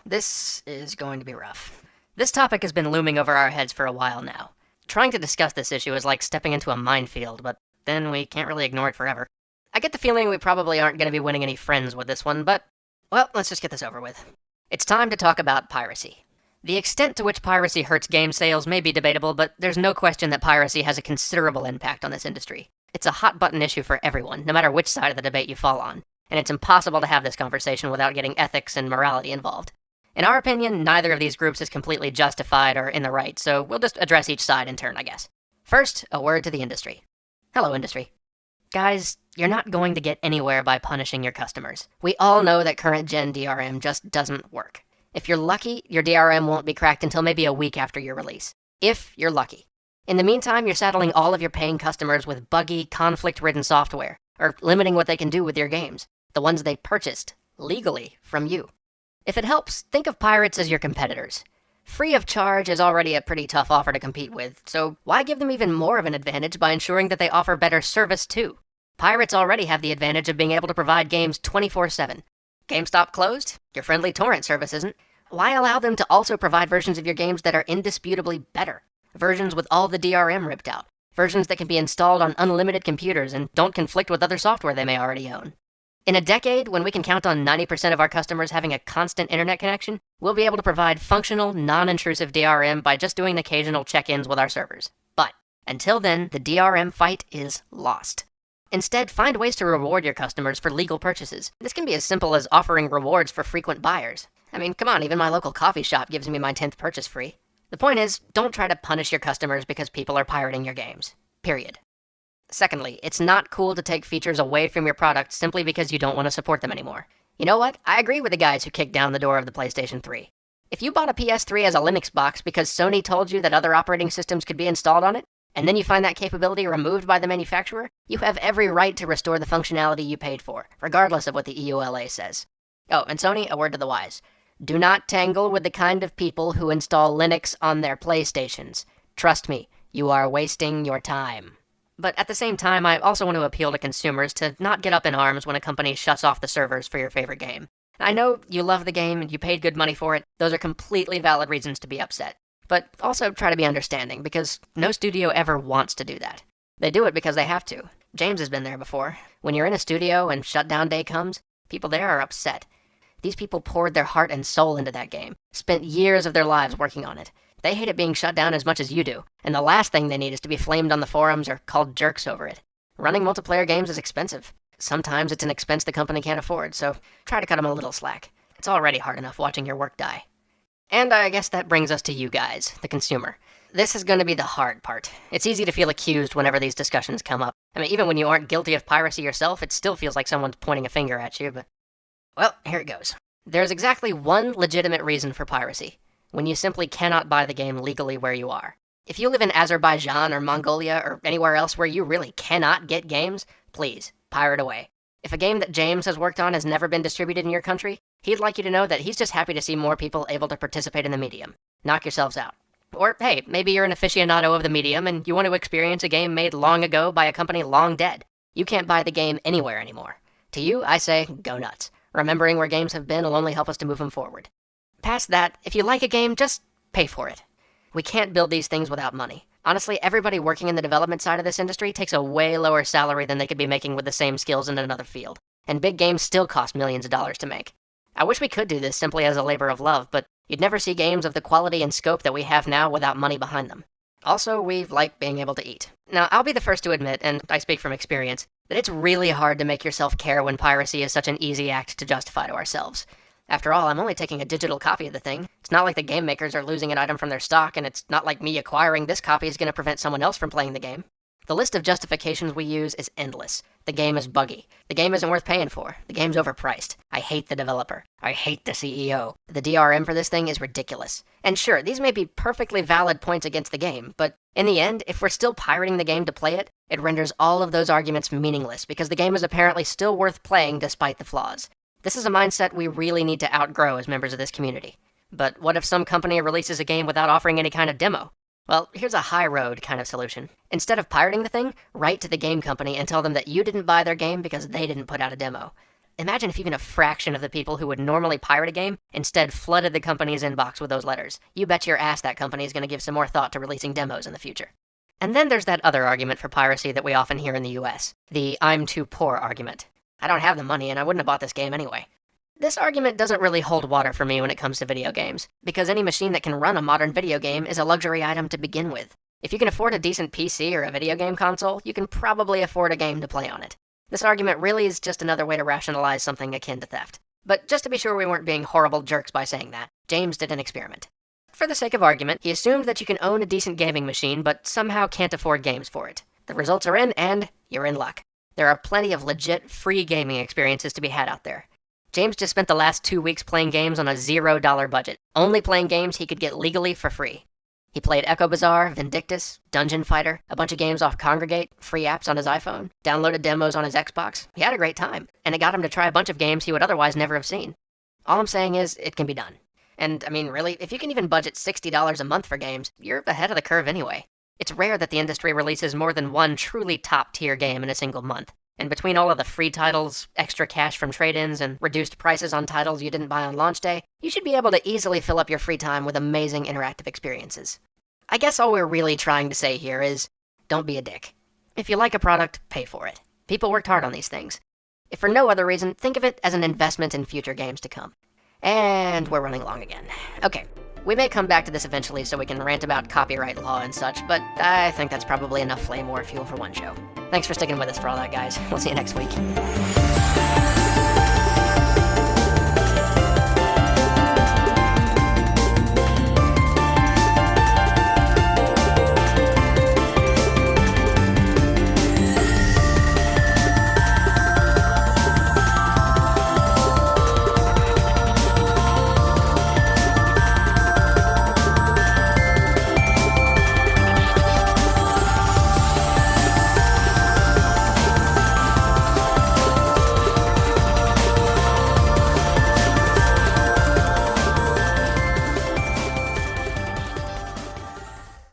This is going to be rough. This topic has been looming over our heads for a while now. Trying to discuss this issue is like stepping into a minefield, but then we can't really ignore it forever. I get the feeling we probably aren't going to be winning any friends with this one, but, well, let's just get this over with. It's time to talk about piracy. The extent to which piracy hurts game sales may be debatable, but there's no question that piracy has a considerable impact on this industry. It's a hot-button issue for everyone, no matter which side of the debate you fall on, and it's impossible to have this conversation without getting ethics and morality involved. In our opinion, neither of these groups is completely justified or in the right, so we'll just address each side in turn, I guess. First, a word to the industry. Hello, industry. Guys, you're not going to get anywhere by punishing your customers. We all know that current-gen DRM just doesn't work. If you're lucky, your DRM won't be cracked until maybe a week after your release. If you're lucky. In the meantime, you're saddling all of your paying customers with buggy, conflict-ridden software, or limiting what they can do with your games, the ones they purchased, legally, from you. If it helps, think of pirates as your competitors. Free of charge is already a pretty tough offer to compete with, so why give them even more of an advantage by ensuring that they offer better service too? Pirates already have the advantage of being able to provide games 24/7. GameStop closed? Your friendly torrent service isn't. Why allow them to also provide versions of your games that are indisputably better? Versions with all the DRM ripped out. Versions that can be installed on unlimited computers and don't conflict with other software they may already own. In a decade, when we can count on 90% of our customers having a constant internet connection, we'll be able to provide functional, non-intrusive DRM by just doing occasional check-ins with our servers. But until then, the DRM fight is lost. Instead, find ways to reward your customers for legal purchases. This can be as simple as offering rewards for frequent buyers. I mean, come on, even my local coffee shop gives me my 10th purchase free. The point is, don't try to punish your customers because people are pirating your games. Period. Secondly, it's not cool to take features away from your product simply because you don't want to support them anymore. You know what? I agree with the guys who kicked down the door of the PlayStation 3. If you bought a PS3 as a Linux box because Sony told you that other operating systems could be installed on it, and then you find that capability removed by the manufacturer, you have every right to restore the functionality you paid for, regardless of what the EULA says. Oh, and Sony, a word to the wise. Do not tangle with the kind of people who install Linux on their PlayStations. Trust me, you are wasting your time. But at the same time, I also want to appeal to consumers to not get up in arms when a company shuts off the servers for your favorite game. I know you love the game and you paid good money for it. Those are completely valid reasons to be upset. But also try to be understanding, because no studio ever wants to do that. They do it because they have to. James has been there before. When you're in a studio and shutdown day comes, people there are upset. These people poured their heart and soul into that game, spent years of their lives working on it. They hate it being shut down as much as you do, and the last thing they need is to be flamed on the forums or called jerks over it. Running multiplayer games is expensive. Sometimes it's an expense the company can't afford, so try to cut them a little slack. It's already hard enough watching your work die. And I guess that brings us to you guys, the consumer. This is going to be the hard part. It's easy to feel accused whenever these discussions come up. I mean, even when you aren't guilty of piracy yourself, it still feels like someone's pointing a finger at you, but... Well, here it goes. There's exactly one legitimate reason for piracy. When you simply cannot buy the game legally where you are. If you live in Azerbaijan or Mongolia or anywhere else where you really cannot get games, please, pirate away. If a game that James has worked on has never been distributed in your country, he'd like you to know that he's just happy to see more people able to participate in the medium. Knock yourselves out. Or, hey, maybe you're an aficionado of the medium and you want to experience a game made long ago by a company long dead. You can't buy the game anywhere anymore. To you, I say, go nuts. Remembering where games have been will only help us to move them forward. Past that, if you like a game, just pay for it. We can't build these things without money. Honestly, everybody working in the development side of this industry takes a way lower salary than they could be making with the same skills in another field. And big games still cost millions of dollars to make. I wish we could do this simply as a labor of love, but you'd never see games of the quality and scope that we have now without money behind them. Also, we like being able to eat. Now, I'll be the first to admit, and I speak from experience, that it's really hard to make yourself care when piracy is such an easy act to justify to ourselves. After all, I'm only taking a digital copy of the thing. It's not like the game makers are losing an item from their stock, and it's not like me acquiring this copy is going to prevent someone else from playing the game. The list of justifications we use is endless. The game is buggy. The game isn't worth paying for. The game's overpriced. I hate the developer. I hate the CEO. The DRM for this thing is ridiculous. And sure, these may be perfectly valid points against the game, but in the end, if we're still pirating the game to play it, it renders all of those arguments meaningless because the game is apparently still worth playing despite the flaws. This is a mindset we really need to outgrow as members of this community. But what if some company releases a game without offering any kind of demo? Well, here's a high road kind of solution. Instead of pirating the thing, write to the game company and tell them that you didn't buy their game because they didn't put out a demo. Imagine if even a fraction of the people who would normally pirate a game instead flooded the company's inbox with those letters. You bet your ass that company is going to give some more thought to releasing demos in the future. And then there's that other argument for piracy that we often hear in the US, the I'm too poor argument. I don't have the money and I wouldn't have bought this game anyway. This argument doesn't really hold water for me when it comes to video games, because any machine that can run a modern video game is a luxury item to begin with. If you can afford a decent PC or a video game console, you can probably afford a game to play on it. This argument really is just another way to rationalize something akin to theft. But just to be sure we weren't being horrible jerks by saying that, James did an experiment. For the sake of argument, he assumed that you can own a decent gaming machine, but somehow can't afford games for it. The results are in, and you're in luck. There are plenty of legit, free gaming experiences to be had out there. James just spent the last 2 weeks playing games on a $0 budget, only playing games he could get legally for free. He played Echo Bazaar, Vindictus, Dungeon Fighter, a bunch of games off Congregate, free apps on his iPhone, downloaded demos on his Xbox. He had a great time, and it got him to try a bunch of games he would otherwise never have seen. All I'm saying is, it can be done. And, I mean, really, if you can even budget $60 a month for games, you're ahead of the curve anyway. It's rare that the industry releases more than one truly top-tier game in a single month. And between all of the free titles, extra cash from trade-ins, and reduced prices on titles you didn't buy on launch day, you should be able to easily fill up your free time with amazing interactive experiences. I guess all we're really trying to say here is, don't be a dick. If you like a product, pay for it. People worked hard on these things. If for no other reason, think of it as an investment in future games to come. And we're running long again. Okay, we may come back to this eventually so we can rant about copyright law and such, but I think that's probably enough flame war fuel for one show. Thanks for sticking with us for all that, guys. We'll see you next week.